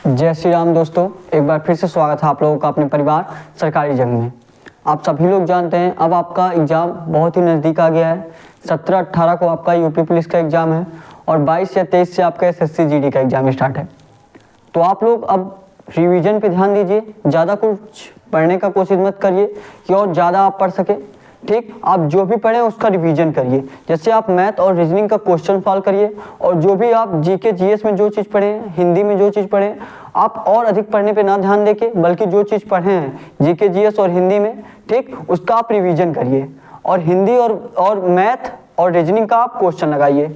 जय श्री राम दोस्तों, एक बार फिर से स्वागत है आप लोगों का अपने परिवार सरकारी जंग में। आप सभी लोग जानते हैं अब आपका एग्ज़ाम बहुत ही नज़दीक आ गया है। 17-18 को आपका यूपी पुलिस का एग्ज़ाम है और 22 या 23 से आपका एसएससी जीडी का एग्ज़ाम स्टार्ट है। तो आप लोग अब रिवीजन पे ध्यान दीजिए, ज़्यादा कुछ पढ़ने का कोशिश मत करिए कि और ज़्यादा आप पढ़ सके। ठीक, आप जो भी पढ़ें उसका रिवीजन करिए। जैसे आप मैथ और रीजनिंग का क्वेश्चन सॉल्व करिए और जो भी आप जीके जीएस में जो चीज़ पढ़ें, हिंदी में जो चीज़ पढ़ें, आप और अधिक पढ़ने पे ना ध्यान देके बल्कि जो चीज़ पढ़े हैं जीके जीएस और हिंदी में, ठीक, उसका आप रिवीजन करिए। और हिंदी और मैथ और रीजनिंग का आप क्वेश्चन लगाइए।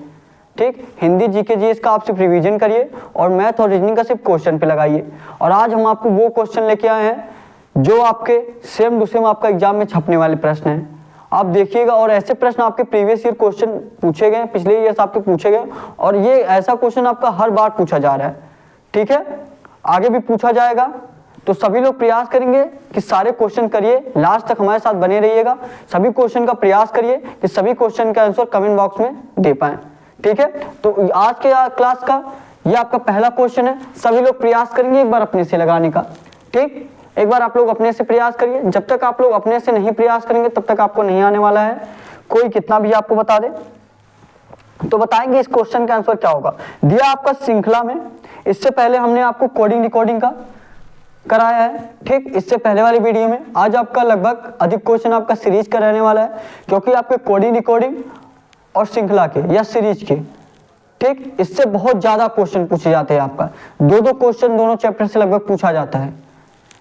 ठीक, हिंदी जीके जीएस का आप सिर्फ रिवीजन करिए और मैथ और रीजनिंग का सिर्फ क्वेश्चन पे लगाइए। और आज हम आपको वो क्वेश्चन लेके आए हैं जो आपके सेम टू सेम आपका एग्जाम में छपने वाले प्रश्न हैं। आप देखिएगा, और ऐसे प्रश्न आपके प्रीवियस ईयर क्वेश्चन पूछे गए, पिछले ईयर आपके पूछे गए, और ये ऐसा क्वेश्चन आपका हर बार पूछा जा रहा है। ठीक है, आगे भी पूछा जाएगा। तो सभी लोग प्रयास करेंगे कि सारे क्वेश्चन करिए, लास्ट तक हमारे साथ बने रहिएगा। सभी क्वेश्चन का प्रयास करिए कि सभी क्वेश्चन का आंसर कमेंट बॉक्स में दे पाएं। ठीक है, तो आज के क्लास का ये आपका पहला क्वेश्चन है। सभी लोग प्रयास करेंगे एक बार अपने से लगाने का। ठीक, एक बार आप लोग अपने से प्रयास करिए। जब तक आप लोग अपने से नहीं प्रयास करेंगे तब तक आपको नहीं आने वाला है। कोई कितना भी आपको बता दे तो बताएंगे इस क्वेश्चन का आंसर क्या होगा। दिया आपका श्रृंखला में, इससे पहले हमने आपको कोडिंग डिकोडिंग का कराया है। ठीक, इससे पहले वाली वीडियो में। आज आपका लगभग अधिक क्वेश्चन आपका सीरीज का रहने वाला है, क्योंकि आपके कोडिंग डिकोडिंग और श्रृंखला के या सीरीज के, ठीक, इससे बहुत ज्यादा क्वेश्चन पूछे जाते हैं। आपका दो क्वेश्चन दोनों चैप्टर से लगभग पूछा जाता है,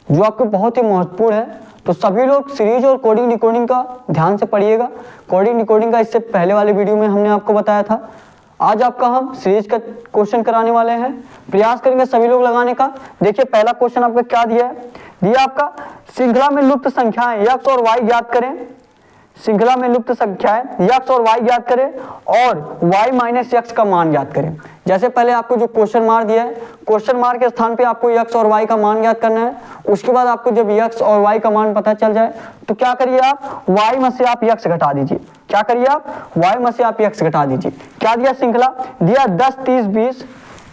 जो आपको बहुत ही महत्वपूर्ण है। तो सभी लोग सीरीज और कोडिंग डिकोडिंग का ध्यान से पढ़िएगा। कोडिंग डिकोडिंग का इससे पहले वाले वीडियो में हमने आपको बताया था। आज आपका हम सीरीज का क्वेश्चन कराने वाले हैं। प्रयास करेंगे सभी लोग लगाने का। देखिए पहला क्वेश्चन आपका क्या दिया है। दिया आपका श्रृंखला में लुप्त संख्याएं यक्स और वाई ज्ञात करें। श्रृंखला में लुप्त संख्याएं यक्स और वाई ज्ञात करें और वाई माइनस यक्स का मान ज्ञात करें। जैसे पहले आपको जो क्वेश्चन मार्क दिया है, क्वेश्चन मार्क के स्थान पे आपको यक्स और वाई का मान ज्ञात करना है। उसके बाद आपको जब यक्स और वाई का मान पता चल जाए तो क्या करिए, आप वाई में से आप यक्स घटा दीजिए। क्या करिए, आप वाई में से आप यक्स घटा दीजिए। क्या दिया श्रृंखला, दिया 10 30 20।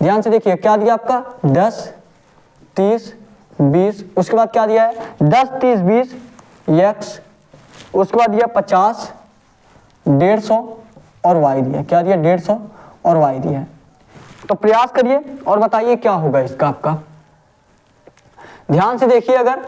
ध्यान से देखिए क्या दिया आपका 10 30 20। उसके बाद क्या दिया है 10 30 20 यक्स। उसके बाद दिया 50 150 और वाई दिया। क्या दिया 150 और वाई दिया है। तो प्रयास करिए और बताइए क्या होगा इसका। आपका ध्यान से देखिए, अगर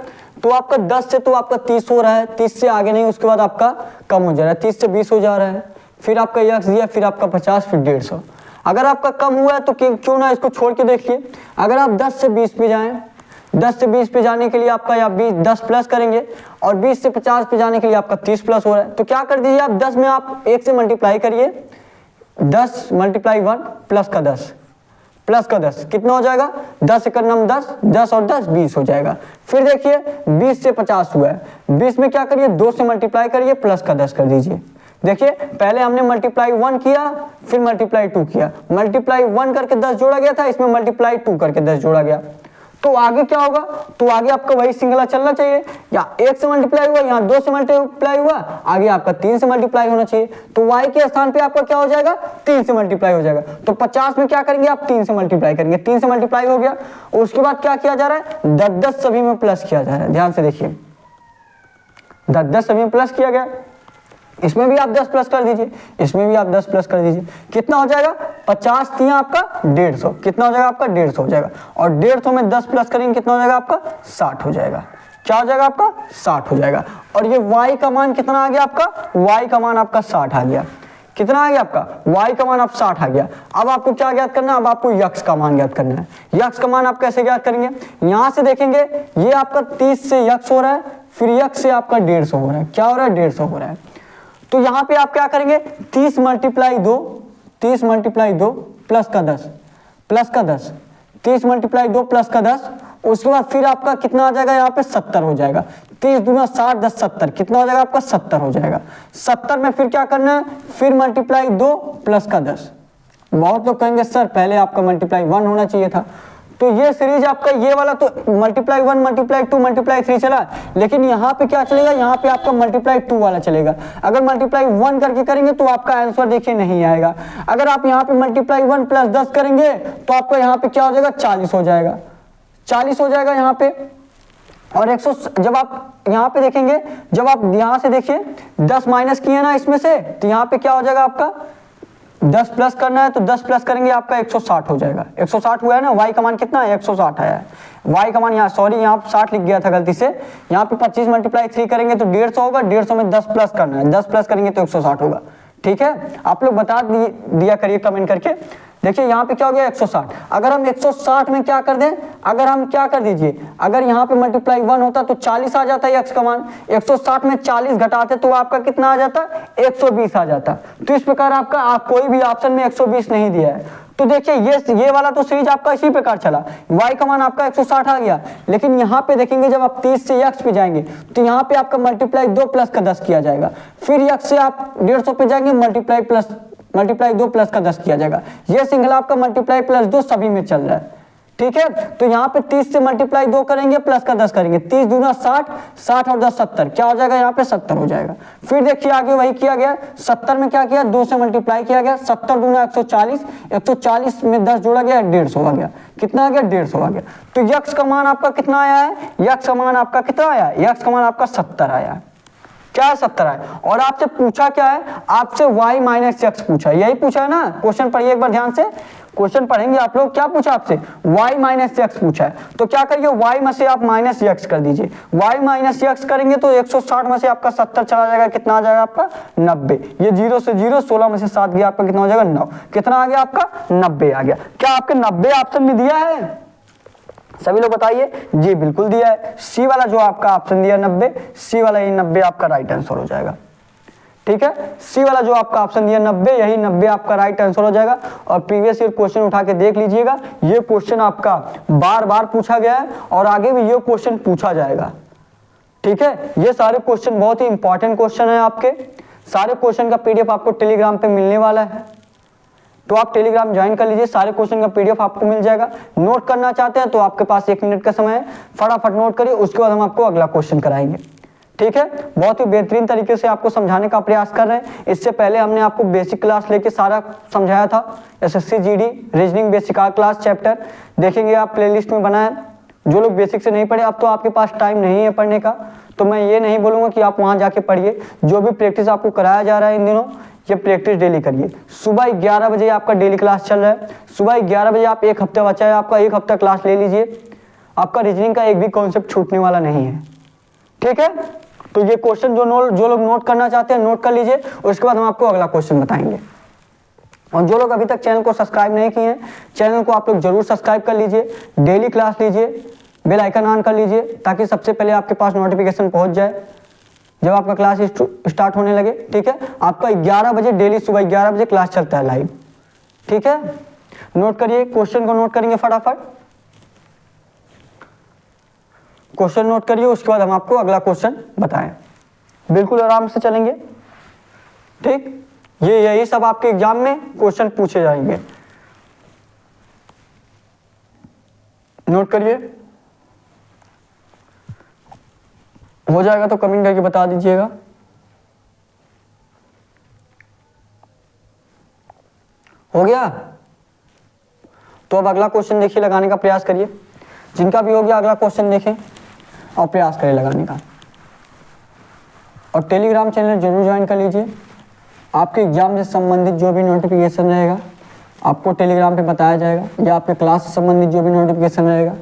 तो आपका 10 से तो आपका 30 हो रहा है, 30 से आगे नहीं, उसके बाद आपका कम हो जा रहा है, 30 से 20 हो जा रहा है, फिर आपका यक्स दिया, फिर आपका 50, फिर 150। अगर आपका कम हुआ है तो क्यों ना इसको छोड़ के देखिए। अगर आप 10 से 20 पे जाएं, 10 से 20 पे जाने के लिए आपका या 10 प्लस करेंगे, और 20 से 50 पे जाने के लिए आपका 30 प्लस हो रहा है। तो क्या कर दीजिए, आप 10 में आप 1 से मल्टीप्लाई करिए। 10 मल्टीप्लाई 1 प्लस का 10 प्लस का 10 कितना हो जाएगा, 10 एक नम 10, 10 और 10 20 हो जाएगा। फिर देखिए 20 से 50 हुआ है, 20 में क्या करिए 2 से मल्टीप्लाई करिए, प्लस का 10 कर दीजिए। देखिए पहले हमने मल्टीप्लाई 1 किया, फिर मल्टीप्लाई 2 किया। मल्टीप्लाई 1 करके 10 जोड़ा गया था, इसमें मल्टीप्लाई 2 करके 10 जोड़ा गया। तो आगे क्या होगा, तो आगे आपका वही श्रृंखला चलना चाहिए। यहाँ 1 से मल्टीप्लाई हुआ, यहाँ 2 से मल्टीप्लाई हुआ, आगे आपका 3 से मल्टीप्लाई होना चाहिए। तो y के स्थान पे आपका क्या हो जाएगा, 3 से मल्टीप्लाई हो जाएगा। तो 50 में क्या करेंगे, आप 3 से मल्टीप्लाई करेंगे। 3 से मल्टीप्लाई हो गया। उसके बाद क्या किया जा रहा है, 10 सभी में प्लस किया जा रहा है। ध्यान से देखिए 10 सभी में प्लस किया गया। इसमें भी आप 10 प्लस कर दीजिए, इसमें भी आप 10 प्लस कर दीजिए। कितना हो जाएगा, 50 दिया आपका 150। कितना हो जाएगा आपका 150 हो जाएगा। और 150 में 10 प्लस करेंगे कितना हो जाएगा आपका 60 हो जाएगा। क्या हो जाएगा आपका 60 हो जाएगा। और ये y का मान कितना आ गया आपका, y का मान आपका 60 आ गया। कितना आ गया आपका, y का मान आप 60 आ गया। अब आपको क्या ज्ञात करना है, अब आपको यक्स का मान ज्ञात करना है। यक्स का मान आप कैसे ज्ञात करेंगे, यहां से देखेंगे ये आपका 30 से यक्स हो रहा है, फिर यक्स से आपका 150 हो रहा है। क्या हो रहा है, 150 हो रहा है। तो यहां पे आप क्या करेंगे, 30 मल्टीप्लाई 2, 30 मल्टीप्लाई 2 प्लस का 10, प्लस का 10, 30 मल्टीप्लाई 2 प्लस का 10। उसके बाद फिर आपका कितना आ जाएगा, यहाँ पे 70 हो जाएगा। 30 दूना 60, 10 70, कितना हो जाएगा आपका 70 हो जाएगा। 70 में फिर क्या करना है, फिर मल्टीप्लाई 2 प्लस का 10। बहुत लोग कहेंगे सर पहले आपका मल्टीप्लाई 1 होना चाहिए था। तो ये सीरीज आपका ये वाला तो मल्टीप्लाई 1 मल्टीप्लाई 2 मल्टीप्लाई 3 चला, लेकिन यहाँ पे क्या चलेगा, यहाँ पे आपका मल्टीप्लाई 2 वाला चलेगा। अगर मल्टीप्लाई 1 करके करेंगे तो आपका आंसर देखिए नहीं आएगा। अगर आप यहाँ पे मल्टीप्लाई 1 प्लस 10 करेंगे तो आपका यहाँ पे क्या हो जाएगा 40 हो जाएगा। 40 हो जाएगा यहाँ पे। और 100 जब आप यहाँ पे देखेंगे, जब आप यहाँ से देखिए 10 माइनस किए ना इसमें से, तो यहाँ पे क्या हो जाएगा आपका 10 प्लस करना है, तो 10 प्लस करेंगे आपका 160 हो जाएगा। 160 हुआ है ना, y का मान कितना है 160 आया है। y का मान यहाँ, सॉरी यहाँ 60 लिख गया था गलती से, यहाँ पे 25 मल्टीप्लाई 3 करेंगे तो 150 होगा, 150 में 10 प्लस करना है, 10 प्लस करेंगे तो 160 होगा। ठीक है, आप लोग बता दिया करिए कमेंट करके। देखिए यहाँ पे क्या हो गया 160। अगर हम 160 में क्या कर दें, अगर हम क्या कर दीजिए, अगर यहाँ पे मल्टीप्लाई 1 होता तो 40 आ जाता है x का मान, 160 में 40 घटाते तो आपका कितना आ जाता 120 आ जाता। तो इस प्रकार आपका कोई भी ऑप्शन में 120 नहीं दिया है। तो देखिए ये वाला तो सीरीज आपका इसी प्रकार चला, y का मान आपका 160 आ गया, लेकिन यहाँ पे देखेंगे जब आप 30 से x पे जाएंगे तो यहाँ पे आपका मल्टीप्लाई 2 प्लस का 10 किया जाएगा, फिर x से आप 150 पे जाएंगे मल्टीप्लाई 2 प्लस का 10 किया जाएगा। ये श्रृंखला आपका मल्टीप्लाई प्लस 2 सभी में चल रहा है। ठीक है, तो यहाँ पे 30 से मल्टीप्लाई 2 करेंगे प्लस का 10 करेंगे, 30 दूना 60, 60 और 10 70, क्या हो जाएगा यहाँ पे 70 हो जाएगा। फिर देखिए आगे वही किया गया, 70 में क्या किया 2 से मल्टीप्लाई किया गया, 70 दूना 140, 140 में 10 जोड़ा गया 150 आ गया, कितना आ गया 150 आ गया। तो यक्स का मान आपका कितना आया है, यक्स का मान आपका कितना आया है, यक्स का मान आपका 70 आया है। क्या है 70 है। और आपसे पूछा क्या है, आपसे y माइनस एक्स पूछा है, यही पूछा है ना क्वेश्चन। पढ़िए एक बार ध्यान से, क्वेश्चन पढ़ेंगे आप लोग, क्या पूछा आपसे y माइनस एक्स पूछा है। तो क्या करिए y में से आप माइनस एक्स कर दीजिए, y माइनस एक्स करेंगे तो 160 में से आपका 70 चला जाएगा, कितना आ जाएगा आपका 90। ये 0 से 0, 16 में से 7 गया आपका कितना हो जाएगा 9, कितना आ गया आपका 90 आ गया। क्या आपके 90 ऑप्शन में दिया है, सभी लोग बताइए। जी बिल्कुल दिया है, सी वाला जो आपका ऑप्शन दिया 90, सी वाला ये 90 आपका राइट आंसर हो जाएगा। ठीक है, सी वाला जो आपका ऑप्शन दिया 90, यही 90 आपका राइट आंसर हो जाएगा। और प्रीवियस ईयर क्वेश्चन उठा के देख लीजिएगा, ये क्वेश्चन आपका बार बार पूछा गया है और आगे भी ये क्वेश्चन पूछा जाएगा। ठीक है, ये सारे क्वेश्चन बहुत ही इंपॉर्टेंट क्वेश्चन है आपके। सारे क्वेश्चन का पीडीएफ आपको टेलीग्राम पे मिलने वाला है, तो आप टेलीग्राम ज्वाइन कर लीजिए, सारे क्वेश्चन का पीडीएफ आपको मिल जाएगा। नोट करना चाहते हैं तो आपके पास 1 मिनट का समय है, फटाफट नोट करिए, उसके बाद हम आपको अगला क्वेश्चन कराएंगे। ठीक है, बहुत ही बेहतरीन तरीके से आपको समझाने का प्रयास कर रहे हैं। इससे पहले हमने आपको बेसिक क्लास लेके सारा समझाया था, SSC GD reasoning basic class chapter देखेंगे आप, प्लेलिस्ट में बना है। जो लोग बेसिक से नहीं पढ़े, अब तो आपके पास टाइम नहीं है पढ़ने का, तो मैं ये नहीं बोलूँगा कि आप वहाँ जाके पढ़िए। जो भी प्रैक्टिस आपको कराया जा रहा है इन दिनों, ये प्रैक्टिस डेली करिए। सुबह 11 बजे आपका डेली क्लास चल रहा है, सुबह 11 बजे आप एक हफ्ता बचा है आपका, एक हफ्ता क्लास ले लीजिए, आपका रीजनिंग का एक भी कॉन्सेप्ट छूटने वाला नहीं है। ठीक है, तो ये क्वेश्चन जो लोग नोट करना चाहते हैं नोट कर लीजिए, उसके बाद हम आपको अगला क्वेश्चन बताएंगे। और जो लोग अभी तक चैनल को सब्सक्राइब नहीं किए हैं, चैनल को आप लोग जरूर सब्सक्राइब कर लीजिए, डेली क्लास लीजिए, बेल आइकन ऑन कर लीजिए, ताकि सबसे पहले आपके पास नोटिफिकेशन पहुंच जाए जब आपका क्लास स्टार्ट होने लगे। ठीक है, आपका 11 बजे डेली सुबह 11 बजे क्लास चलता है लाइव। ठीक है, नोट करिए, क्वेश्चन को नोट करेंगे फटाफट, क्वेश्चन नोट करिए, उसके बाद हम आपको अगला क्वेश्चन बताएं। बिल्कुल आराम से चलेंगे। ठीक, यही सब आपके एग्जाम में क्वेश्चन पूछे जाएंगे, नोट करिए। हो जाएगा तो कमेंट करके बता दीजिएगा। हो गया तो अब अगला क्वेश्चन देखिए, लगाने का प्रयास करिए। जिनका भी हो गया अगला क्वेश्चन देखें और प्रयास करें लगाने का। और टेलीग्राम चैनल जरूर ज्वाइन कर लीजिए, आपके एग्जाम से संबंधित जो भी नोटिफिकेशन रहेगा आपको टेलीग्राम पे बताया जाएगा, या आपके क्लास से संबंधित जो भी नोटिफिकेशन रहेगा।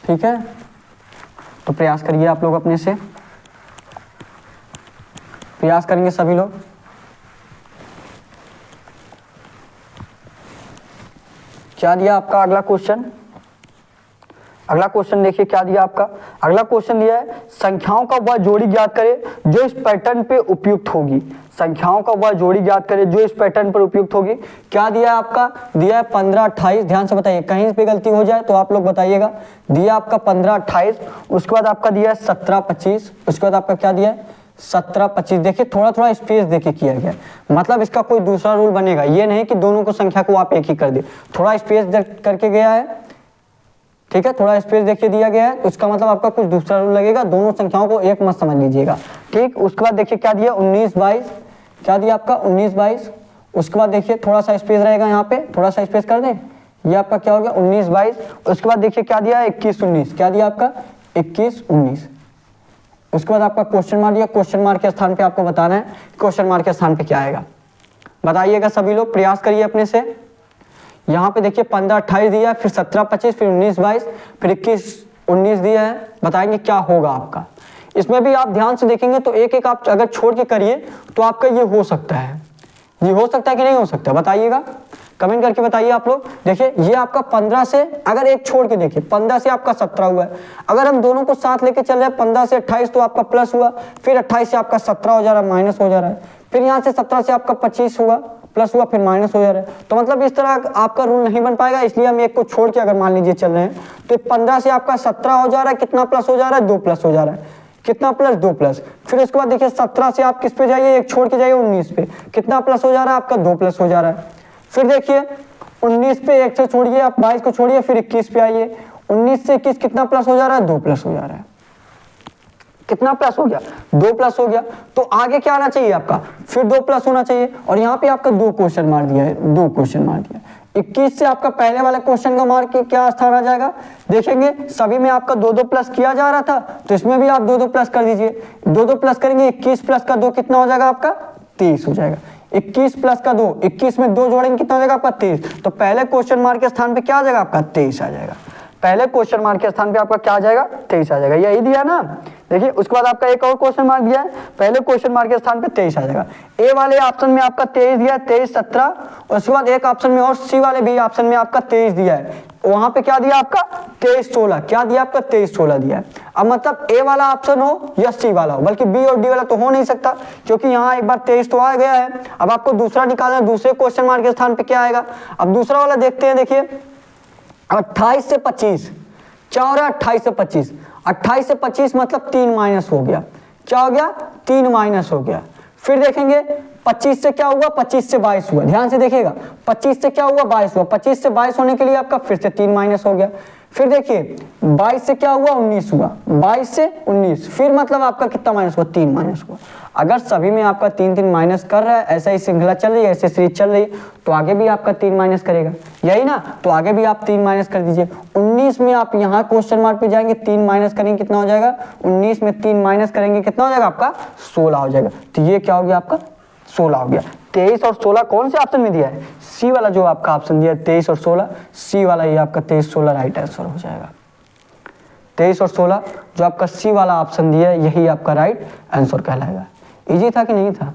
ठीक है, तो प्रयास करिए आप लोग अपने से, प्रयास करेंगे सभी लोग। क्या दिया आपका अगला क्वेश्चन, अगला क्वेश्चन देखिए क्या दिया आपका। अगला क्वेश्चन दिया है संख्याओं का वह जोड़ी ज्ञात करे जो इस पैटर्न पे उपयुक्त होगी। संख्याओं का वह जोड़ी ज्ञात करे जो इस पैटर्न पर उपयुक्त होगी। क्या दिया है आपका, दिया है 15 28, ध्यान से बताइए, कहीं पे गलती हो जाए तो आप लोग बताइएगा। दिया आपका 15 28, उसके बाद आपका दिया है 17 25, उसके बाद आपका क्या दिया है 17 25। देखिए थोड़ा थोड़ा स्पेस देके किया गया, मतलब इसका कोई दूसरा रूल बनेगा, ये नहीं कि दोनों को संख्या को आप एक ही कर दे, थोड़ा स्पेस करके गया है। ठीक है, थोड़ा स्पेस देखिए दिया गया है, तो इसका मतलब आपका कुछ दूसरा रूल लगेगा, दोनों संख्याओं को एक मत समझ लीजिएगा। ठीक, उसके बाद देखिए क्या दिया 19 22, क्या दिया आपका 19 22। उसके बाद देखिए थोड़ा सा स्पेस रहेगा यहाँ पे, थोड़ा सा स्पेस कर दें, ये आपका क्या हो गया 19 22। उसके बाद देखिए क्या दिया है 21 19, क्या दिया आपका 21 19। उसके बाद आपका क्वेश्चन मार्क दिया, क्वेश्चन मार्क के स्थान पे आपको बताना है क्वेश्चन मार्क के स्थान पे क्या आएगा। बताइएगा सभी लोग, प्रयास करिए अपने से। यहाँ पे देखिए 15 28 दिया है, फिर 17 25, फिर 19 22, फिर 21 19 दिया है। बताएंगे क्या होगा आपका। इसमें भी आप ध्यान से देखेंगे तो एक एक आप अगर छोड़ के करिए तो आपका ये हो सकता है, ये हो सकता है कि नहीं हो सकता, बताइएगा कमेंट करके बताइए आप लोग। देखिए ये आपका 15 से अगर एक छोड़ के देखिए 15 से आपका 17 हुआ है, अगर हम दोनों को साथ लेके चल रहे हैं 15 से 28 तो आपका प्लस हुआ, फिर 28 से आपका 17 हो जा रहा है माइनस हो जा रहा है, फिर यहाँ से 17 से आपका 25 हुआ प्लस हुआ, फिर माइनस हो जा रहा है। तो मतलब इस तरह आपका रूल नहीं बन पाएगा, इसलिए हम एक को छोड़ के अगर मान लीजिए चल रहे हैं तो 15 से आपका 17 हो जा रहा है, कितना प्लस हो जा रहा है 2 प्लस हो जा रहा है, कितना प्लस 2 प्लस। फिर उसके बाद देखिए 17 से आप किस पे जाइए, एक छोड़ के जाइए 19 पे, कितना प्लस हो जा रहा है आपका 2 प्लस हो जा रहा है। फिर देखिए 19 पे एक से छोड़िए आप 22 को छोड़िए, फिर 21 पे आइए, 19 से 21 कितना प्लस हो जा रहा है 2 प्लस हो जा रहा है, कितना प्लस हो गया 2 प्लस हो गया। तो आगे क्या आना चाहिए आपका, फिर 2 प्लस होना चाहिए, और यहाँ पे आपका 2 क्वेश्चन मार दिया है, 2 क्वेश्चन मार दिया। 21 से आपका पहले वाले क्वेश्चन का मार्क क्या स्थान आ जाएगा, देखेंगे सभी में आपका 2 2 प्लस किया जा रहा था, तो इसमें भी आप 2 2 प्लस कर दीजिए, 2 2 प्लस करेंगे 21 प्लस का 2 कितना हो जाएगा आपका 23 हो जाएगा। 21 प्लस का 2, 21 में 2 जोड़ेंगे कितना हो जाएगा आपका 23, तो पहले क्वेश्चन मार्क के स्थान पे क्या आ जाएगा आपका 23 आ जाएगा, पहले क्वेश्चन मार्क के स्थान पे आपका क्या आ जाएगा 23 आ जाएगा, यही दिया ना। देखिए उसके बाद आपका एक और क्वेश्चन मार्क दिया है, पहले क्वेश्चन मार्क के स्थान पे 23 आ जाएगा। ए वाले ऑप्शन में आपका 23 दिया है, 23 17, उसके बाद एक ऑप्शन में और सी वाले भी ऑप्शन में आपका 23 दिया है, वहां पे क्या दिया आपका 23 16, क्या दिया आपका 23 16 दिया है। अब मतलब ए वाला ऑप्शन हो या सी वाला हो, बल्कि बी और डी वाला तो हो नहीं सकता, क्योंकि यहाँ एक बार 23 तो आ गया है। अब आपको दूसरा निकालना है, दूसरे क्वेश्चन मार्क के स्थान पे क्या आएगा। अब दूसरा वाला देखते हैं, देखिए 28 से 25 क्या हो रहा है, 28 से 25, 28 से 25 मतलब 3 माइनस हो गया, क्या हो गया 3 माइनस हो गया। फिर देखेंगे 25 से क्या हुआ, 25 से 22 हुआ, ध्यान से देखिएगा 25 से क्या हुआ 22 हुआ, 25 से 22 होने के लिए आपका फिर से 3 माइनस हो गया। फिर देखिए 22 से क्या हुआ 19 हुआ, 22 से 19, फिर मतलब आपका कितना माइनस हुआ 3 माइनस हुआ। अगर सभी में आपका 3 3 माइनस कर रहा है, ऐसा ही श्रृंखला चल रही है, ऐसे सीरीज चल रही है, तो आगे भी आपका 3 माइनस करेगा, यही ना, तो आगे भी आप 3 माइनस कर दीजिए। 19 में आप यहाँ क्वेश्चन मार्क पे जाएंगे, 3 माइनस करेंगे कितना हो जाएगा, 19 में 3 माइनस करेंगे कितना हो जाएगा आपका 16 हो जाएगा। तो ये क्या हो गया आपका 16 हो गया। 23 और 16 कौन से ऑप्शन में दिया है, सी वाला जो आपका ऑप्शन दिया है 23 और 16, सी वाला ये आपका 23 16 राइट आंसर हो जाएगा। 23 और 16 जो आपका सी वाला ऑप्शन दिया है यही आपका राइट आंसर कहलाएगा। इजी था कि नहीं था।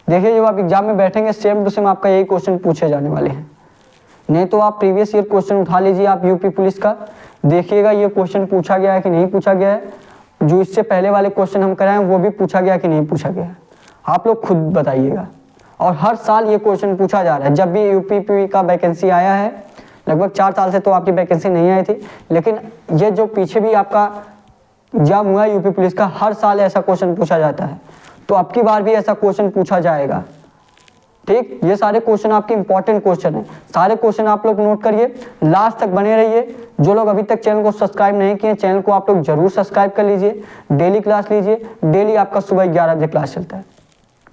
देखिए जब आप एग्जाम में बैठेंगे सेम टू सेम आपका यही क्वेश्चन पूछे जाने वाले हैं, नहीं तो आप प्रीवियस ईयर क्वेश्चन उठा लीजिए आप यूपी पुलिस का, देखिएगा ये क्वेश्चन पूछा गया है कि नहीं पूछा गया है, जो इससे पहले वाले क्वेश्चन हम कराएं वो भी पूछा गया कि नहीं पूछा गया है, आप लोग खुद बताइएगा। और हर साल ये क्वेश्चन पूछा जा रहा है, जब भी यूपी का वैकेंसी आया है, लगभग 4 साल से तो आपकी वैकेंसी नहीं आई थी, लेकिन ये जो पीछे भी आपका एग्जाम हुआ यूपी पुलिस का, हर साल ऐसा क्वेश्चन पूछा जाता है, तो अब की बार भी ऐसा क्वेश्चन पूछा जाएगा। ठीक, ये सारे क्वेश्चन आपके इंपॉर्टेंट क्वेश्चन हैं, सारे क्वेश्चन आप लोग नोट करिए, लास्ट तक बने रहिए। जो लोग अभी तक चैनल को सब्सक्राइब नहीं किए, चैनल को आप लोग जरूर सब्सक्राइब कर लीजिए, डेली क्लास लीजिए, डेली आपका सुबह 11 बजे क्लास चलता है,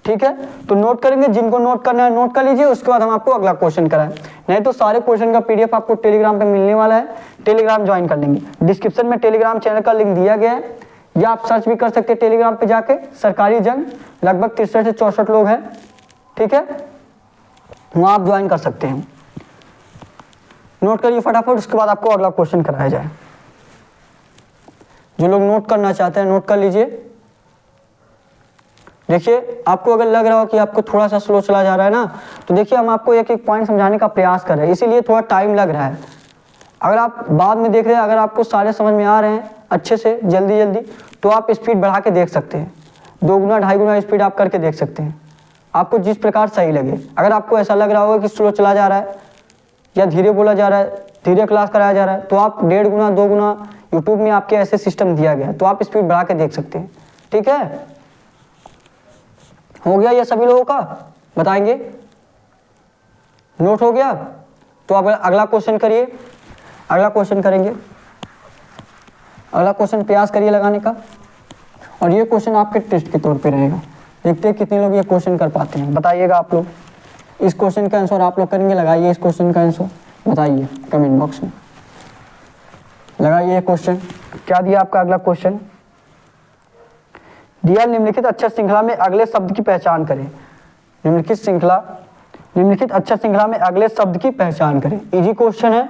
ठीक है। तो नोट करेंगे, जिनको नोट करना है नोट कर लीजिए, उसके बाद हम आपको अगला क्वेश्चन कराएं, नहीं तो सारे क्वेश्चन का पीडीएफ आपको टेलीग्राम पे मिलने वाला है, टेलीग्राम ज्वाइन कर लेंगे। डिस्क्रिप्शन में टेलीग्राम चैनल का लिंक दिया गया है, या आप सर्च भी कर सकते हैं टेलीग्राम पे जाके, सरकारी जंग, लगभग 63 से 64 लोग हैं, ठीक है, वहाँ आप ज्वाइन कर सकते हैं। नोट करिए फटाफट, उसके बाद आपको अगला क्वेश्चन कराया जाए। जो लोग नोट करना चाहते हैं नोट कर लीजिए। देखिए आपको अगर लग रहा हो कि आपको थोड़ा सा स्लो चला जा रहा है ना, तो देखिए हम आपको एक एक पॉइंट समझाने का प्रयास कर रहे हैं, इसीलिए थोड़ा टाइम लग रहा है। अगर आप बाद में देख रहे हैं, अगर आपको सारे समझ में आ रहे हैं अच्छे से जल्दी जल्दी, तो आप स्पीड बढ़ा के देख सकते हैं, 2 गुना 2.5 गुना स्पीड आप करके देख सकते हैं, आपको जिस प्रकार सही लगे। अगर आपको ऐसा लग रहा होगा कि स्लो चला जा रहा है या धीरे बोला जा रहा है, धीरे क्लास कराया जा रहा है, तो आप 1.5 गुना 2 गुना, यूट्यूब में आपके ऐसे सिस्टम दिया गया है, तो आप स्पीड बढ़ा के देख सकते हैं, ठीक है। हो गया ये सभी लोगों का, बताएंगे नोट हो गया, तो अब अगला क्वेश्चन करिए, अगला क्वेश्चन करेंगे, अगला क्वेश्चन प्रयास करिए लगाने का, और ये क्वेश्चन आपके टेस्ट के तौर पे रहेगा। देखते हैं कितने लोग ये क्वेश्चन कर पाते हैं, बताइएगा आप लोग। इस क्वेश्चन का आंसर आप लोग करेंगे, लगाइए इस क्वेश्चन का आंसर, बताइए कमेंट बॉक्स में, लगाइए क्वेश्चन। क्या दिया आपका अगला क्वेश्चन? दिया निम्नलिखित अक्षर श्रृंखला में अगले शब्द की पहचान करें। निम्नलिखित अक्षर श्रृंखला में अगले शब्द की पहचान करें। इजी क्वेश्चन है,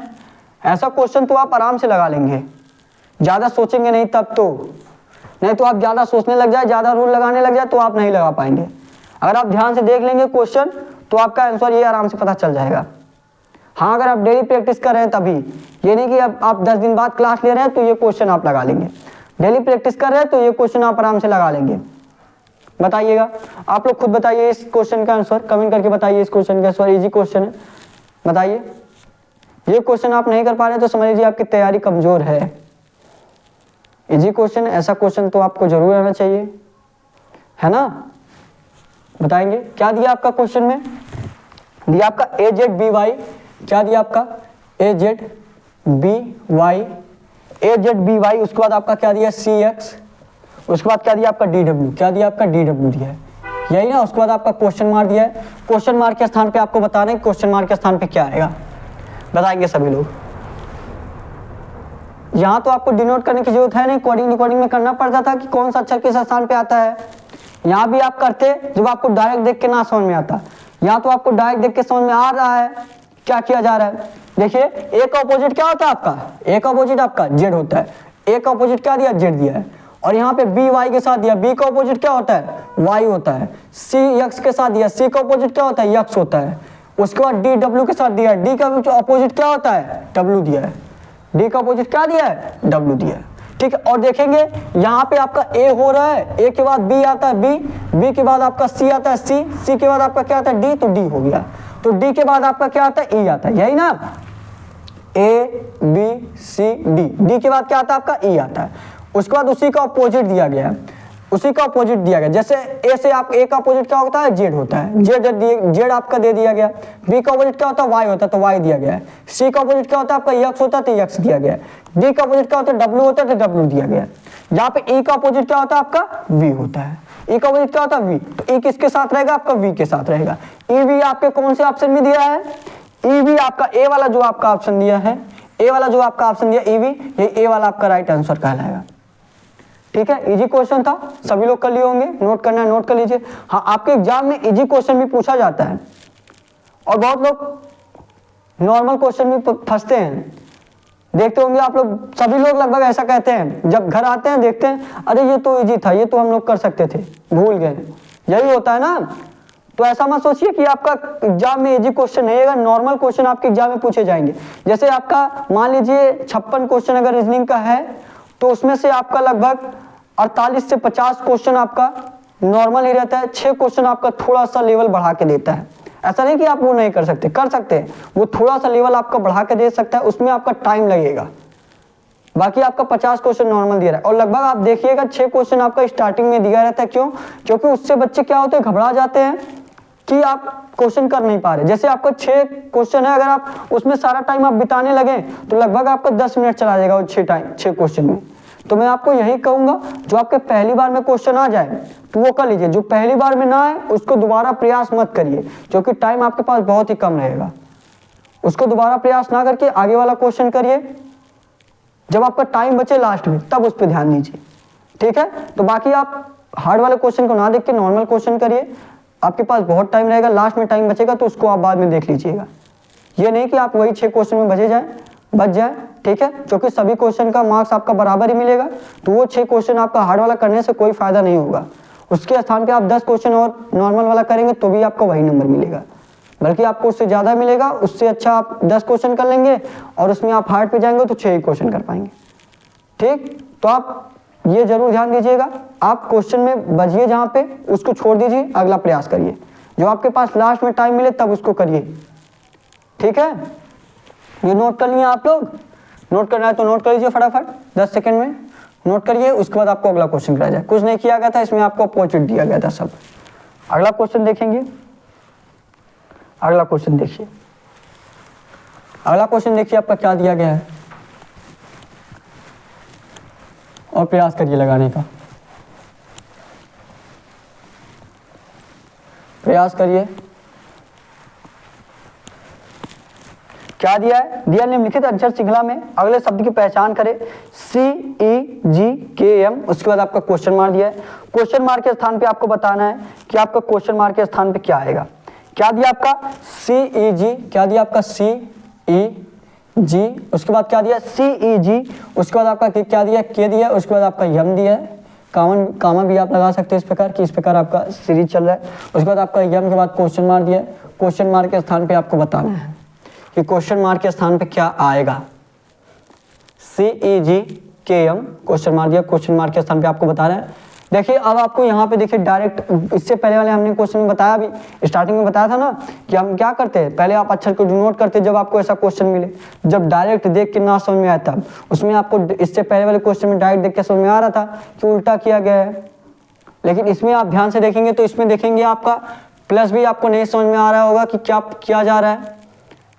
ऐसा क्वेश्चन तो आप आराम से लगा लेंगे, ज़्यादा सोचेंगे नहीं तब तो, नहीं तो आप ज़्यादा सोचने लग जाए, ज़्यादा रूल लगाने लग जाए तो आप नहीं लगा पाएंगे। अगर आप ध्यान से देख लेंगे क्वेश्चन तो आपका आंसर ये आराम से पता चल जाएगा। हाँ, अगर आप डेली प्रैक्टिस कर रहे हैं तभी, ये नहीं कि अब आप 10 दिन बाद क्लास ले रहे हैं तो ये क्वेश्चन आप लगा लेंगे। डेली प्रैक्टिस कर रहे हैं तो ये क्वेश्चन आप आराम से लगा लेंगे। बताइएगा, आप लोग खुद बताइए इस क्वेश्चन का आंसर, कमेंट करके बताइए इस क्वेश्चन का आंसर। इजी क्वेश्चन है, बताइए। ये क्वेश्चन आप नहीं कर पा रहे तो समझ लीजिए आपकी तैयारी कमजोर है। इजी क्वेश्चन, ऐसा क्वेश्चन तो आपको जरूर आना चाहिए, है ना? बताएंगे क्या दिया आपका क्वेश्चन में? दिया आपका AZBY। क्या दिया आपका? AZBY, उसके बाद आपका क्या दिया? CX, उसके बाद क्या दिया आपका? DW। क्या दिया आपका? DW दिया है, यही ना? उसके बाद आपका क्वेश्चन मार्क दिया है। क्वेश्चन मार्क के स्थान पे आपको बताना है क्वेश्चन मार्क के स्थान पे क्या आएगा, बताएंगे सभी लोग। यहाँ तो आपको डिनोट करने की जरूरत है नहीं, कोडिंग में करना पड़ता था कि कौन सा अक्षर किस स्थान पे आता है। यहाँ भी आप करते जब आपको डायरेक्ट देख के ना समझ में आता। यहाँ तो आपको डायरेक्ट देख के समझ में आ रहा है क्या किया जा रहा है। देखिए, ए का अपोजिट क्या होता है आपका? ए का अपोजिट आपका जेड होता है। ए का अपोजिट क्या दिया? जेड दिया है। और यहाँ पे बी वाई के साथ दिया, बी का अपोजिट क्या होता है? वाई होता है। सी यक्स के साथ दिया, सी का अपोजिट क्या होता है? यक्स होता है। उसके बाद डी डब्ल्यू के साथ दिया, डी का अपोजिट क्या होता है? डब्ल्यू दिया है। डी का अपोजिट क्या दिया है? डब्ल्यू दिया है। ठीक है, और देखेंगे यहाँ पे आपका ए हो रहा है, ए के बाद बी आता है, बी के बाद आपका सी आता है, सी के बाद आपका क्या आता है? डी, तो डी हो गया। तो डी के बाद आपका क्या आता है? ई आता है, यही ना? A B C D, D के बाद क्या आता है आपका? ई आता है। उसके बाद उसी का अपोजिट दिया गया है, उसी का अपोजिट दिया गया। जैसे ए से आप ए का अपोजिट क्या होता है? जेड होता है, जेड आपका दे दिया गया। बी का अपोजिट क्या होता है? वाई होता है, तो वाई दिया गया है। सी का अपोजिट क्या होता है आपका? यक्स होता है, तो यक्स दिया गया है। डी का अपोजिट क्या होता है? डब्ल्यू होता है, तो डब्ल्यू दिया गया है। यहाँ पे ई का अपोजिट क्या होता है आपका? वी होता है। ई का अपोजिट क्या होता है? वी, तो ई किसके साथ रहेगा आपका? वी के साथ रहेगा। ई वी आपके कौन से ऑप्शन में दिया है? ई वी आपका ए वाला जो आपका ऑप्शन दिया है, ए वाला जो आपका ऑप्शन दिया ई वी, ये ए वाला आपका राइट आंसर कहलाएगा। ठीक है, इजी क्वेश्चन था, सभी लोग कर लिए होंगे। नोट करना है नोट कर लीजिए। हाँ, आपके एग्जाम में इजी क्वेश्चन भी पूछा जाता है और बहुत लोग नॉर्मल क्वेश्चन भी फंसते हैं। देखते होंगे आप लोग, सभी लोग लगभग ऐसा कहते हैं, जब घर आते हैं देखते हैं अरे ये तो इजी था, ये तो हम लोग कर सकते थे, भूल गए। यही होता है ना? तो ऐसा मत सोचिए कि आपका एग्जाम में इजी क्वेश्चन नहीं है, नॉर्मल क्वेश्चन आपके एग्जाम में पूछे जाएंगे। जैसे आपका मान लीजिए 56 क्वेश्चन अगर रीजनिंग का है तो उसमें से आपका लगभग 48 से 50 क्वेश्चन आपका नॉर्मल ही रहता है, 6 क्वेश्चन आपका थोड़ा सा लेवल बढ़ा के देता है। ऐसा नहीं कि आप वो नहीं कर सकते, कर सकते हैं, वो थोड़ा सा लेवल आपका बढ़ा के दे सकता है, उसमें आपका टाइम लगेगा। बाकी आपका 50 क्वेश्चन नॉर्मल दिया रहा है। और लगभग आप देखिएगा 6 क्वेश्चन आपका स्टार्टिंग में दिया रहता है। क्यों? क्योंकि उससे बच्चे क्या होते हैं, घबरा जाते हैं कि आप क्वेश्चन कर नहीं पा रहे। जैसे आपका 6 क्वेश्चन है, अगर आप उसमें सारा टाइम आप बिताने लगे तो लगभग आपका 10 मिनट चला जाएगा वो 6 क्वेश्चन में। तो मैं आपको यही कहूंगा, जो आपके पहली बार में क्वेश्चन आ जाए तो वो कर लीजिए, जो पहली बार में ना आए उसको दोबारा प्रयास मत करिए, क्योंकि टाइम आपके पास बहुत ही कम रहेगा। उसको दोबारा प्रयास ना करके आगे वाला क्वेश्चन करिए, जब आपका टाइम बचे लास्ट में तब उस पर ध्यान दीजिए। ठीक है, तो बाकी आप हार्ड वाले क्वेश्चन को ना देख के नॉर्मल क्वेश्चन करिए, आपके पास बहुत टाइम रहेगा, लास्ट में टाइम बचेगा तो उसको आप बाद में देख लीजिएगा। ये नहीं कि आप वही 6 क्वेश्चन में बच जाए। ठीक है, क्योंकि सभी क्वेश्चन का मार्क्स आपका बराबर ही मिलेगा, तो वो 6 क्वेश्चन आपका हार्ड वाला करने से कोई फायदा नहीं होगा। उसके स्थान पे आप 10 क्वेश्चन और नॉर्मल वाला करेंगे तो भी आपको वही नंबर मिलेगा, बल्कि आपको उससे ज़्यादा मिलेगा। उससे अच्छा आप 10 क्वेश्चन कर लेंगे और उसमें आप हार्ड पे जाएंगे तो 6 ही क्वेश्चन कर पाएंगे। ठीक, तो आप ये जरूर ध्यान दीजिएगा, आप क्वेश्चन में बजिए जहाँ पे, उसको छोड़ दीजिए, अगला प्रयास करिए। जो आपके पास लास्ट में टाइम मिले तब उसको करिए। ठीक है, ये नोट कर लिए आप लोग? नोट करना है तो नोट कर लीजिए फटाफट, 10 सेकंड में नोट करिए। उसके बाद आपको अगला क्वेश्चन कराया जाए। कुछ नहीं किया गया था, इसमें आपको अपोजिट दिया गया था सब। अगला क्वेश्चन देखेंगे, अगला क्वेश्चन देखिए, अगला क्वेश्चन देखिए आपका क्या दिया गया है और प्रयास करिए लगाने का, प्रयास करिए। क्या दिया है, दिया निम्नलिखित अक्षर श्रृंखला में अगले शब्द की पहचान करें, CEGKM, उसके बाद आपका क्वेश्चन मार्क दिया है। क्वेश्चन मार्क के स्थान पे आपको बताना है कि आपका क्वेश्चन मार्क के स्थान पे क्या आएगा। क्या दिया आपका CEG, क्या दिया आपका CEG, उसके बाद क्या दिया CEG, उसके बाद आपका क्या दिया K दिया, उसके बाद आपका M दिया है, कामा भी आप लगा सकते हैं इस प्रकार कि इस प्रकार आपका सीरीज चल रहा है। उसके बाद आपका M के बाद क्वेश्चन मार्क दिया है। क्वेश्चन मार्क के स्थान पे आपको बताना है कि क्वेश्चन मार्क के स्थान पे क्या आएगा। CEGKM क्वेश्चन मार्क दिया, क्वेश्चन मार्क के स्थान पे आपको बताना है। देखिए अब आपको यहाँ पे देखिए डायरेक्ट, इससे पहले वाले हमने क्वेश्चन में बताया, भी स्टार्टिंग में बताया था ना कि हम क्या करते हैं, पहले आप अक्षर को डिनोट करते हैं जब आपको ऐसा क्वेश्चन मिले, जब डायरेक्ट देख के ना समझ में आया तब। उसमें आपको इससे पहले वाले क्वेश्चन में डायरेक्ट देख के समझ में आ रहा था कि उल्टा किया गया है, लेकिन इसमें आप ध्यान से देखेंगे तो इसमें देखेंगे आपका प्लस भी आपको नहीं समझ में आ रहा होगा कि क्या किया जा रहा है,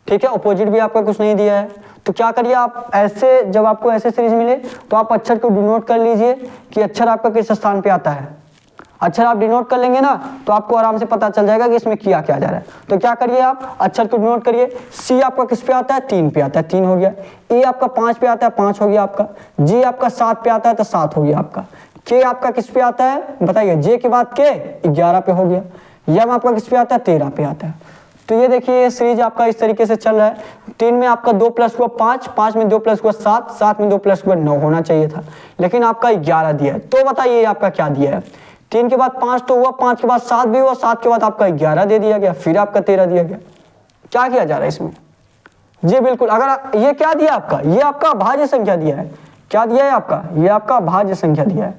ठीक है, अपोजिट भी आपका कुछ नहीं दिया है। तो क्या करिए आप ऐसे, जब आपको ऐसे सीरीज मिले तो आप अक्षर को डिनोट कर लीजिए कि अक्षर आपका किस स्थान पे आता है। अक्षर आप डिनोट कर लेंगे ना तो आपको आराम से पता चल जाएगा कि इसमें किया क्या जा रहा है। तो क्या करिए आप अक्षर को डिनोट करिए। C आपका किस पे आता है, 3 पे आता है, 3 हो गया। E आपका 5 पे आता है, 5 हो गया आपका। G आपका 7 पे आता है तो 7 हो गया आपका। K आपका किस पे आता है बताइए, J के बाद K 11 पे हो गया। M आपका किस पे आता है, 13 पे आता है। तो ये देखिए ये सीरीज आपका इस तरीके से चल रहा है। 3 में आपका 2 प्लस हुआ 5, 5 में 2 प्लस हुआ 7, 7 में 2 प्लस हुआ 9 होना चाहिए था, लेकिन आपका 11 दिया है। तो बताइए आपका क्या दिया है, 3 के बाद 5 तो हुआ, 5 के बाद 7 भी हुआ, 7 के बाद आपका 11 दे दिया गया, फिर आपका 13 दिया गया। क्या किया जा रहा है इसमें जी, बिल्कुल। अगर ये क्या दिया आपका, ये आपका अभाज्य संख्या दिया है। क्या दिया है आपका, ये आपका अभाज्य संख्या दिया है।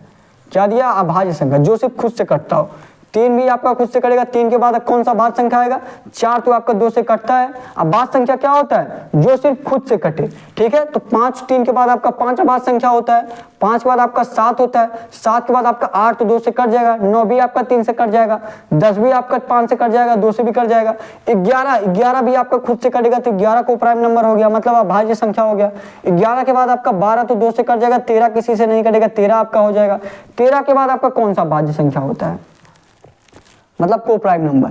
क्या दिया, अभाज्य संख्या, जो सिर्फ खुद से कटता हो। 3 भी आपका खुद से कटेगा, 3 के बाद कौन सा भाज्य संख्या आएगा, 4 तो आपका 2 से कटता है। अब भाज्य संख्या क्या होता है, जो सिर्फ खुद से कटे, ठीक है। तो 5, 3 के बाद आपका 5 भाज्य संख्या होता है, 5 के बाद आपका 7 होता है, 7 के बाद आपका 8 तो 2 से कट जाएगा, 9 भी आपका 3 से कट जाएगा, 10 भी आपका 5 से कट जाएगा, 2 से भी कट जाएगा, 11 भी आपका खुद से कटेगा, तो 11 को प्राइम नंबर हो गया, मतलब अभाज्य संख्या हो गया। 11 के बाद आपका 12 तो 2 से कट जाएगा, 13 किसी से नहीं कटेगा, 13 आपका हो जाएगा। 13 के बाद आपका कौन सा भाज्य संख्या होता है, मतलब को प्राइम नंबर।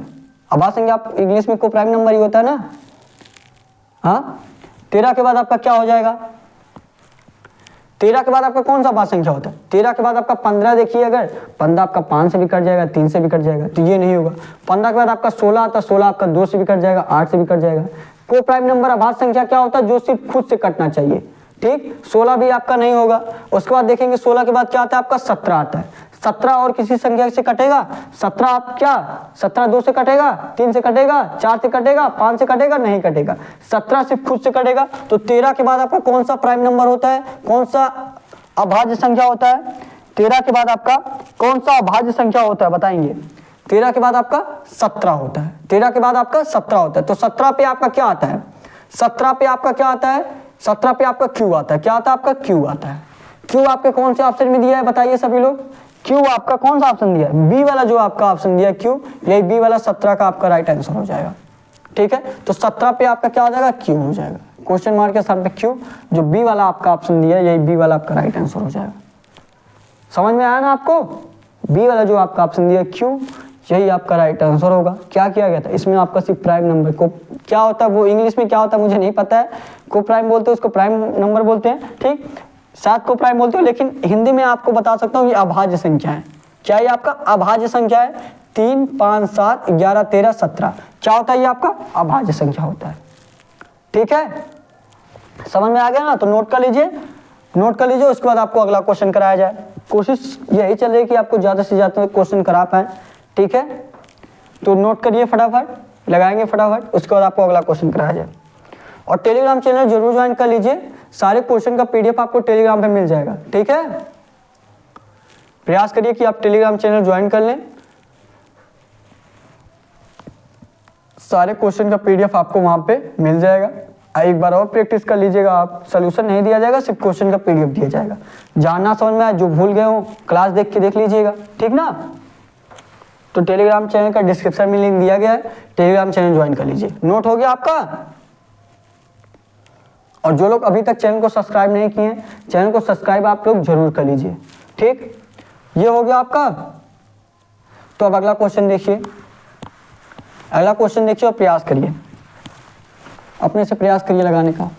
अभाज्य संख्या आप इंग्लिश में को प्राइम नंबर ही होता है ना, हाँ। 13 के बाद आपका क्या हो जाएगा, 13 के बाद आपका कौन सा भाज्य संख्या होता है, 13 के बाद आपका 15 देखिए, अगर 15 आपका 5 से भी कट जाएगा, 3 से भी कट जाएगा, तो ये नहीं होगा। 15 के बाद आपका 16 आता है, 16 आपका 2 से भी कट जाएगा, 8 से भी कट जाएगा। को प्राइम नंबर अभाज्य संख्या क्या होता है, जो सिर्फ खुद से कटना चाहिए, ठीक। 16 भी आपका नहीं होगा। उसके बाद देखेंगे 16 के बाद क्या आता है आपका 17 आता है। 17 और किसी संख्या से कटेगा, 17 आप क्या, 17 2 से कटेगा, 3 से कटेगा, 4 से कटेगा, 5 से कटेगा, नहीं कटेगा। 17 सिर्फ खुद से कटेगा। तो 13 के बाद आपका कौन सा प्राइम नंबर होता है, कौन सा अभाज्य संख्या होता है, 13 के बाद आपका कौन सा अभाज्य संख्या होता है बताएंगे। 13 के बाद आपका 17 होता है, 13 के बाद आपका 17 होता है। तो 17 पे आपका क्या आता है, 17 पे आपका क्या आता है, 17 पे आपका Q आता है। क्या आता है आपका Q आता है। Q आपके कौन से ऑप्शन में दिया है बताइए सभी लोग, Q आपका कौन सा ऑप्शन दिया है, बी वाला जो आपका ऑप्शन दिया है Q, यही बी वाला 17 का आपका राइट आंसर हो जाएगा, ठीक है। तो 17 पे आपका क्या हो जाएगा, Q हो जाएगा, क्वेश्चन मार्क के स्थान पे Q, जो बी वाला आपका ऑप्शन दिया है यही बी वाला आपका राइट आंसर हो जाएगा। समझ में आया ना आपको, बी वाला जो आपका ऑप्शन दिया है Q, यही आपका राइट आंसर होगा। क्या किया गया था इसमें, आपका सिर्फ प्राइम नंबर को क्या होता है, वो इंग्लिश में क्या होता है मुझे नहीं पता है, को प्राइम बोलते हैं उसको, प्राइम नंबर बोलते हैं, ठीक, सात को प्राइम बोलते हो, लेकिन हिंदी में आपको बता सकता हूँ ये अभाज्य संख्या है। क्या ये आपका अभाज्य संख्या है, 3, 5, 7, 11, 13, 17, क्या होता है ये आपका अभाज्य संख्या होता है, ठीक है। समझ में आ गया ना, तो नोट कर लीजिए, नोट कर लीजिए। उसके बाद आपको अगला क्वेश्चन कराया जाए, कोशिश यही चल रही है कि आपको ज़्यादा से ज़्यादा क्वेश्चन करा पाएँ, ठीक है। तो नोट करिए फटाफट, लगाएंगे फटाफट, उसके बाद आपको अगला क्वेश्चन कराया जाए। और टेलीग्राम चैनल जरूर ज्वाइन कर लीजिए, सारे क्वेश्चन का पीडीएफ आपको टेलीग्राम पे मिल जाएगा, ठीक है। प्रयास करिए कि आप टेलीग्राम चैनल ज्वाइन कर लें, सारे क्वेश्चन का पीडीएफ आपको वहां पे मिल जाएगा। एक बार और प्रैक्टिस कर लीजिएगा आप, सोल्यूशन नहीं दिया जाएगा, सिर्फ क्वेश्चन का पीडीएफ दिया जाएगा। जानना समझ में आए, जो भूल गए हो क्लास देख लीजिएगा, ठीक ना। तो टेलीग्राम चैनल का डिस्क्रिप्शन में लिंक दिया गया है, टेलीग्राम चैनल ज्वाइन कर लीजिए। नोट हो गया आपका। और जो लोग अभी तक चैनल को सब्सक्राइब नहीं किए हैं, चैनल को सब्सक्राइब आप लोग जरूर कर लीजिए, ठीक। ये हो गया आपका। तो अब अगला क्वेश्चन देखिए, अगला क्वेश्चन देखिए और प्रयास करिए। अपने से प्रयास करिए लगाने का।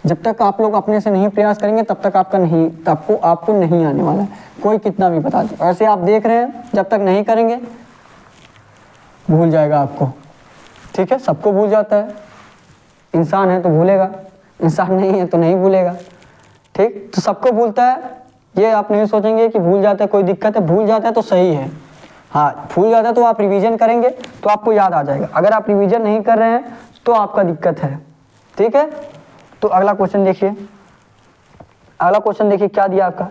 जब तक आप लोग अपने से नहीं प्रयास करेंगे तब तक आपको नहीं आने वाला है, कोई कितना भी बता दे। ऐसे आप देख रहे हैं, जब तक नहीं करेंगे भूल जाएगा आपको, ठीक है। सबको भूल जाता है, इंसान है तो भूलेगा, इंसान नहीं है तो नहीं भूलेगा, ठीक। तो सबको भूलता है, ये आप नहीं सोचेंगे कि भूल जाता है कोई दिक्कत है। भूल जाता है तो सही है, हाँ भूल जाता है तो आप रिवीजन करेंगे तो आपको याद आ जाएगा। अगर आप रिवीजन नहीं कर रहे हैं तो आपका दिक्कत है, ठीक है। तो अगला क्वेश्चन देखिए, अगला क्वेश्चन देखिए क्या दिया आपका।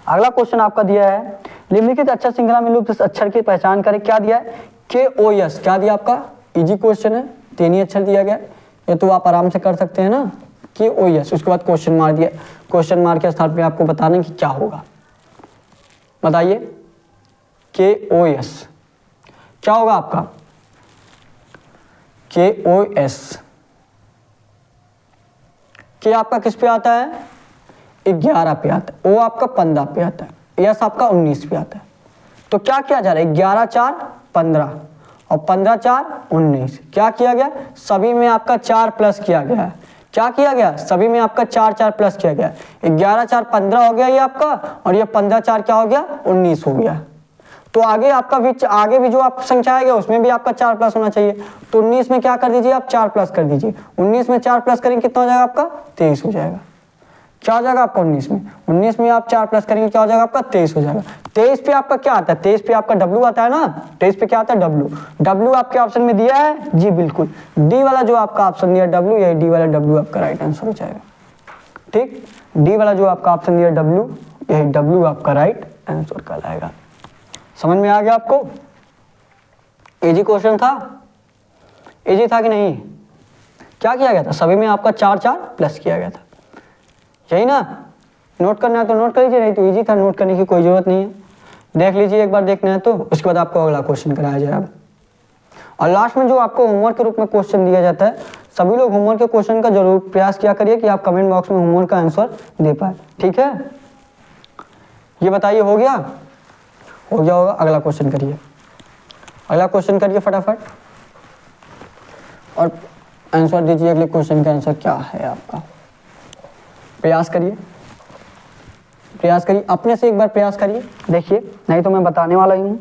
अगला क्वेश्चन आपका दिया है निम्नलिखित अक्षर श्रृंखला में लुप्त अक्षर की पहचान करें। क्या दिया है? KOS। क्या दिया आपका? इजी क्वेश्चन है, 3 ही अक्षर दिया गया, ये तो आप आराम से कर सकते हैं ना। KOS, उसके बाद क्वेश्चन मार्क दिया, क्वेश्चन मार्क के स्थान पे आपको बताना कि क्या होगा। बताइए KOS क्या होगा आपका? KOS के आपका किस पे आता है? 11 पे आता है, O आपका 15 पे आता है, S आपका 19 पे आता है। तो क्या किया जा रहा है? 11 4 15 और 15 4 19। क्या किया गया? सभी में आपका 4 प्लस किया गया है। क्या किया गया? सभी में आपका 4 4 प्लस किया गया। 11 4 15 हो गया ये आपका, और ये 15 4 क्या हो गया? 19 हो गया। तो आगे आपका आगे भी जो आप संख्या आएगा उसमें भी आपका 4 प्लस होना चाहिए। तो 19 में क्या कर दीजिए आप? 4 प्लस कर दीजिए। 19 में 4 प्लस करेंगे कितना हो जाएगा आपका? 23 हो जाएगा। क्या हो जाएगा आपका? 19 में आप 4 प्लस करेंगे क्या हो जाएगा आपका? 23 हो जाएगा। 23 पे आपका क्या आता है? 23 पे आपका W आता है ना। 23 पे क्या आता है? W आपके ऑप्शन में दिया है जी, बिल्कुल डी वाला जो आपका ऑप्शन दिया W, यही डी वाला W आपका राइट आंसर हो जाएगा, ठीक। डी वाला जो आपका ऑप्शन दिया W, यही W आपका राइट आंसर कहलाएगा। समझ में आ गया आपको? इजी क्वेश्चन था, इजी था कि नहीं? क्या किया गया था? सभी में आपका 4 4 प्लस किया गया था, यही ना। नोट करना है तो नोट कर लीजिए, नहीं तो इजी था, नोट करने की कोई जरूरत नहीं है। देख लीजिए एक बार, देखना है तो उसके बाद आपको अगला क्वेश्चन कराया जाएगा। और लास्ट में जो आपको होमवर्क के रूप में क्वेश्चन दिया जाता है, सभी लोग होमवर्क के क्वेश्चन का जरूर प्रयास किया करिए कि आप कमेंट बॉक्स में होमवर्क का आंसर दे पाए, ठीक है। ये बताइए हो गया? हो गया होगा। अगला क्वेश्चन करिए, अगला क्वेश्चन करिए फटाफट और आंसर दीजिए। अगले क्वेश्चन का आंसर क्या है आपका? प्रयास करिए, प्रयास करिए, अपने से एक बार प्रयास करिए, देखिए, नहीं तो मैं बताने वाला ही हूँ।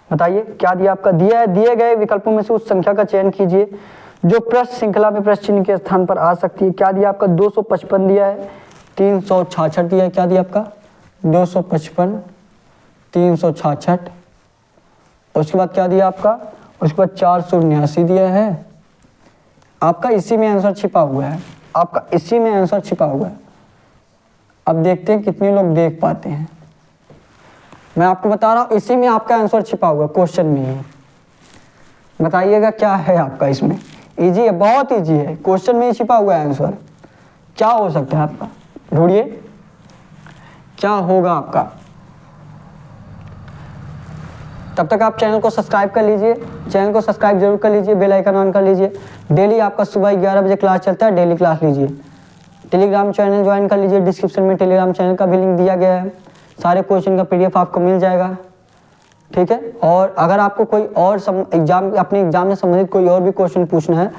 बताइए क्या दिया आपका? दिया है, दिए गए विकल्पों में से उस संख्या का चयन कीजिए जो प्रश्न श्रृंखला में प्रश्न चिन्ह के स्थान पर आ सकती है। क्या दिया आपका? 255 दिया है, 366 दिया है। क्या दिया आपका? 255 366। उसके बाद क्या दिया आपका? उसके बाद 479 दिया है आपका। इसी में आंसर छिपा हुआ है आपका, इसी में आंसर छिपा हुआ है। अब देखते हैं कितने लोग देख पाते हैं। मैं आपको बता रहा हूँ, इसी में आपका आंसर छिपा हुआ है, क्वेश्चन में ही। बताइएगा क्या है आपका इसमें? इजी है, बहुत इजी है, क्वेश्चन में ही छिपा हुआ है आंसर। क्या हो सकता है आपका? ढूंढिए क्या होगा आपका। तब तक आप चैनल को सब्सक्राइब कर लीजिए, चैनल को सब्सक्राइब जरूर कर लीजिए, बेल आइकन ऑन कर लीजिए। डेली आपका सुबह 11 बजे क्लास चलता है, डेली क्लास लीजिए। टेलीग्राम चैनल ज्वाइन कर लीजिए, डिस्क्रिप्शन में टेलीग्राम चैनल का भी लिंक दिया गया है। सारे क्वेश्चन का PDF आपको मिल जाएगा, ठीक है। और अगर आपको कोई और अपने एग्जाम से संबंधित कोई और भी क्वेश्चन पूछना है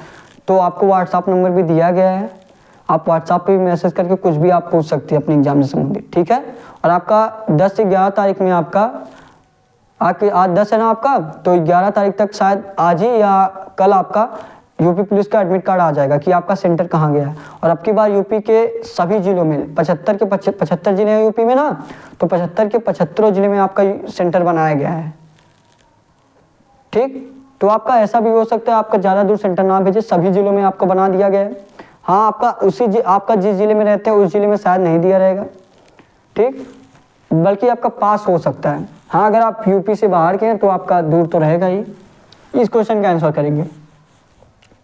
तो आपको व्हाट्सअप नंबर भी दिया गया है, आप व्हाट्सअप पे भी मैसेज करके कुछ भी आप पूछ सकते हैं अपने एग्जाम से संबंधित, ठीक है। और आपका 10 से 11 तारीख में आपका आज 10 है ना आपका, तो 11 तारीख तक शायद आज ही या कल आपका यूपी पुलिस का एडमिट कार्ड आ जाएगा कि आपका सेंटर कहाँ गया है। और अब की बार यूपी के सभी जिलों में 75 के 75 जिले हैं यूपी में ना, तो 75 के 75 जिले में आपका सेंटर बनाया गया है, ठीक। तो आपका ऐसा भी हो सकता है आपका ज़्यादा दूर सेंटर ना भेजे, सभी जिलों में आपको बना दिया गया है। हाँ, आपका जिस जिले में रहते हैं उस जिले में शायद नहीं दिया रहेगा, ठीक, बल्कि आपका पास हो सकता है। हाँ, अगर आप यूपी से बाहर के हैं तो आपका दूर तो रहेगा ही। इस क्वेश्चन का आंसर करेंगे,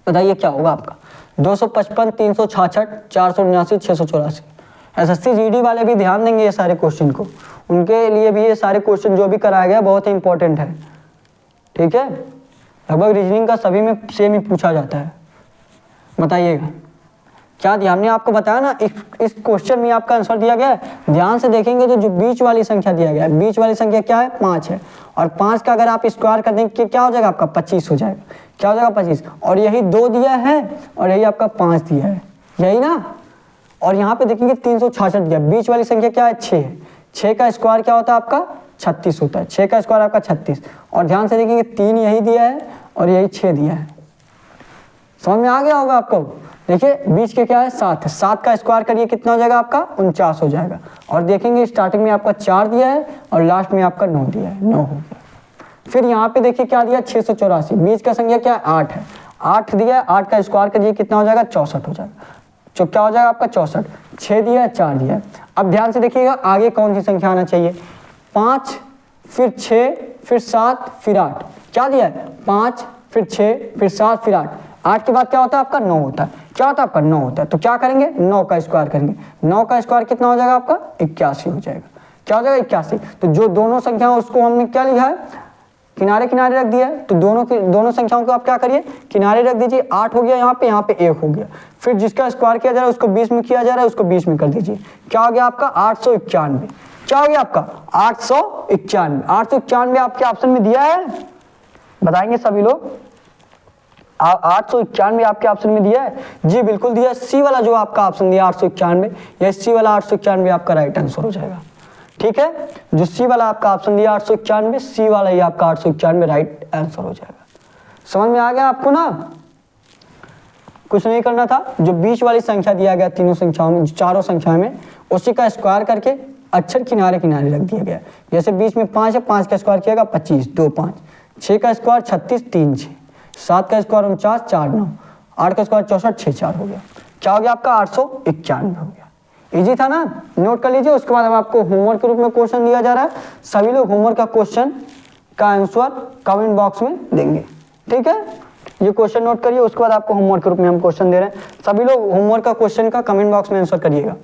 बताइए क्या होगा आपका? 255 366 479 684। SSC GD वाले भी ध्यान देंगे ये सारे क्वेश्चन को, उनके लिए भी ये सारे क्वेश्चन जो भी कराया गया बहुत ही इंपॉर्टेंट है, ठीक है। लगभग रीजनिंग का सभी में सेम ही पूछा जाता है। बताइएगा क्या दिया? हमने आपको बताया ना, इस क्वेश्चन में आपका आंसर दिया गया है। ध्यान से देखेंगे तो जो बीच वाली संख्या दिया गया है, बीच वाली संख्या क्या है? 5 है। और 5 का अगर आप स्क्वायर कर देंगे क्या हो जाएगा आपका? 25 हो जाएगा। क्या हो जाएगा 25, और यही 2 दिया है और यही आपका 5 दिया है, यही ना। और यहाँ पे देखेंगे 366 दिया, बीच वाली संख्या क्या है 6 है, 6 का स्क्वायर क्या होता है आपका 36 होता है, 6 का स्क्वायर आपका 36। और ध्यान से देखेंगे 3 यही दिया है और यही 6 दिया है, समझ में आ गया होगा आपको। देखिए बीच के क्या है 7 है, 7 का स्क्वायर करिए कितना हो जाएगा आपका 49 हो जाएगा। और देखेंगे स्टार्टिंग में आपका 4 दिया है और लास्ट में आपका 9 दिया है, 9 हो गया। फिर यहाँ पे देखिए क्या दिया 684, बीच का संख्या क्या है 8 है, 8 दिया है, 8 का स्क्वायर करिए कितना हो जाएगा 64 हो जाएगा, जो क्या हो जाएगा आपका 64। 6 दिया है 4 दिया है। अब ध्यान से देखिएगा आगे कौन सी संख्या आना चाहिए, 5 फिर 6 फिर 7 फिर 8, क्या दिया है 5 फिर 6 फिर 7 फिर 8, 8 के बाद क्या होता है आपका 9 होता है, क्या होता है आपका 9 होता है। तो क्या करेंगे 9 का स्क्वायर करेंगे, 9 का स्क्वायर कितना हो जाएगा आपका 81 हो जाएगा, क्या हो जाएगा 81। तो जो दोनों संख्या उसको हमने क्या लिखा है किनारे किनारे रख दिया है, तो दोनों संख्याओं को आप क्या करिए किनारे रख दीजिए, 8 हो गया यहाँ पे 1 हो गया। फिर जिसका स्क्वायर किया जा रहा है उसको 20 में किया जा रहा है, उसको 20 में कर दीजिए, क्या हो गया आपका 891, क्या हो गया आपका 891। 891 आपके ऑप्शन में दिया है, बताएंगे सभी लोग 891 आपके ऑप्शन में दिया है, जी बिल्कुल दिया है। सी वाला जो आपका ऑप्शन दिया 891, यह सी वाला 891 आपका राइट आंसर हो जाएगा, ठीक है। जो सी वाला आपका ऑप्शन दिया 891, सी वाला ही आपका 891 राइट आंसर हो जाएगा। समझ में आ गया आपको ना, कुछ नहीं करना था, जो बीच वाली संख्या दिया गया तीनों संख्याओं में, चारों संख्याओं में, उसी का स्क्वायर करके अक्षर किनारे किनारे रख दिया गया। जैसे बीच में 5 है, 5 का स्क्वायर किया गया 25, 2 5, 6 का स्क्वायर 36, 3 6, 7 का स्क्वायर 49, 4 9, 8 का स्क्वायर 64, 6 4 हो गया, क्या हो गया आपका 891 हो गया। इजी था ना, नोट कर लीजिए। उसके बाद हम आपको होमवर्क के रूप में क्वेश्चन दिया जा रहा है, सभी लोग होमवर्क का क्वेश्चन का आंसर कमेंट बॉक्स में देंगे, ठीक है। ये क्वेश्चन नोट करिए, उसके बाद आपको होमवर्क के रूप में हम क्वेश्चन दे रहे हैं, सभी लोग होमवर्क का क्वेश्चन का कमेंट बॉक्स में आंसर करिएगा।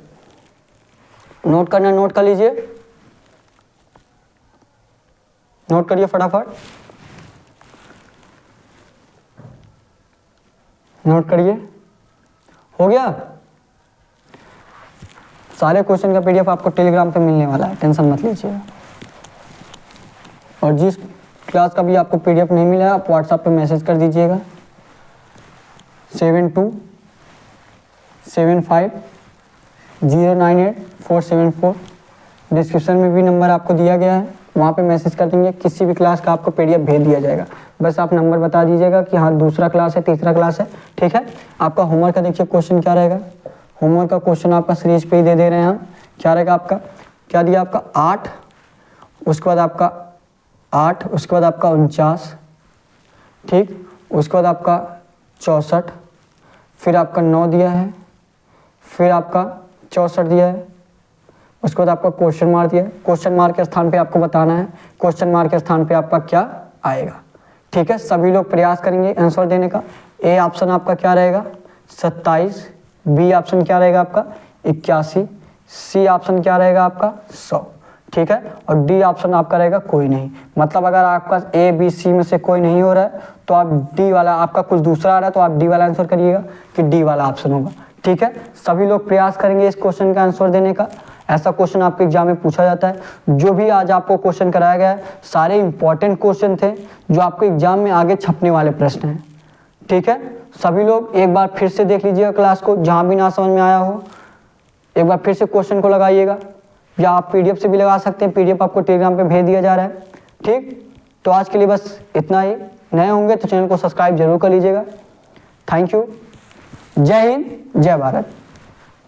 नोट करना नोट कर लीजिए, नोट करिए फटाफट, नोट करिए। हो गया, सारे क्वेश्चन का पीडीएफ आपको टेलीग्राम पे मिलने वाला है, टेंशन मत लीजिएगा। और जिस क्लास का भी आपको पीडीएफ नहीं मिला आप व्हाट्सएप पे मैसेज कर दीजिएगा 7275098474। डिस्क्रिप्शन में भी नंबर आपको दिया गया है, वहाँ पे मैसेज कर देंगे, किसी भी क्लास का आपको पीडीएफ भेज दिया जाएगा। बस आप नंबर बता दीजिएगा कि हाँ दूसरा क्लास है, तीसरा क्लास है, ठीक है। आपका होमवर्क का देखिए क्वेश्चन क्या रहेगा, होमवर्क का क्वेश्चन आपका सीरीज पे ही दे रहे हैं हम। क्या रहेगा आपका, क्या दिया आपका 8, उसके बाद आपका 8, उसके बाद आपका 49, ठीक, उसके बाद आपका 64, फिर आपका 9 दिया है, फिर आपका 64 दिया है, उसके बाद आपका क्वेश्चन मार्क दिया है। क्वेश्चन मार्क के स्थान पे आपको बताना है क्वेश्चन मार्क के स्थान पे आपका क्या आएगा, ठीक है। सभी लोग प्रयास करेंगे आंसर देने का। ए ऑप्शन आपका क्या रहेगा 27, बी ऑप्शन क्या रहेगा आपका 81, सी ऑप्शन क्या रहेगा आपका 100, ठीक है। और डी ऑप्शन आपका रहेगा कोई नहीं। मतलब अगर आपका ए बी सी में से कोई नहीं हो रहा है तो आप डी वाला, आपका कुछ दूसरा आ रहा है तो आप डी वाला आंसर करिएगा कि डी वाला ऑप्शन होगा, ठीक है। सभी लोग प्रयास करेंगे इस क्वेश्चन का आंसर देने का। ऐसा क्वेश्चन आपके एग्जाम में पूछा जाता है। जो भी आज आपको क्वेश्चन कराया गया है सारे इंपॉर्टेंट क्वेश्चन थे जो आपके एग्जाम में आगे छपने वाले प्रश्न हैं, ठीक है। सभी लोग एक बार फिर से देख लीजिएगा क्लास को, जहाँ भी ना समझ में आया हो एक बार फिर से क्वेश्चन को लगाइएगा, या आप पीडीएफ से भी लगा सकते हैं, पीडीएफ आपको टेलीग्राम पे भेज दिया जा रहा है, ठीक। तो आज के लिए बस इतना ही। नए होंगे तो चैनल को सब्सक्राइब जरूर कर लीजिएगा। थैंक यू, जय हिंद, जय भारत।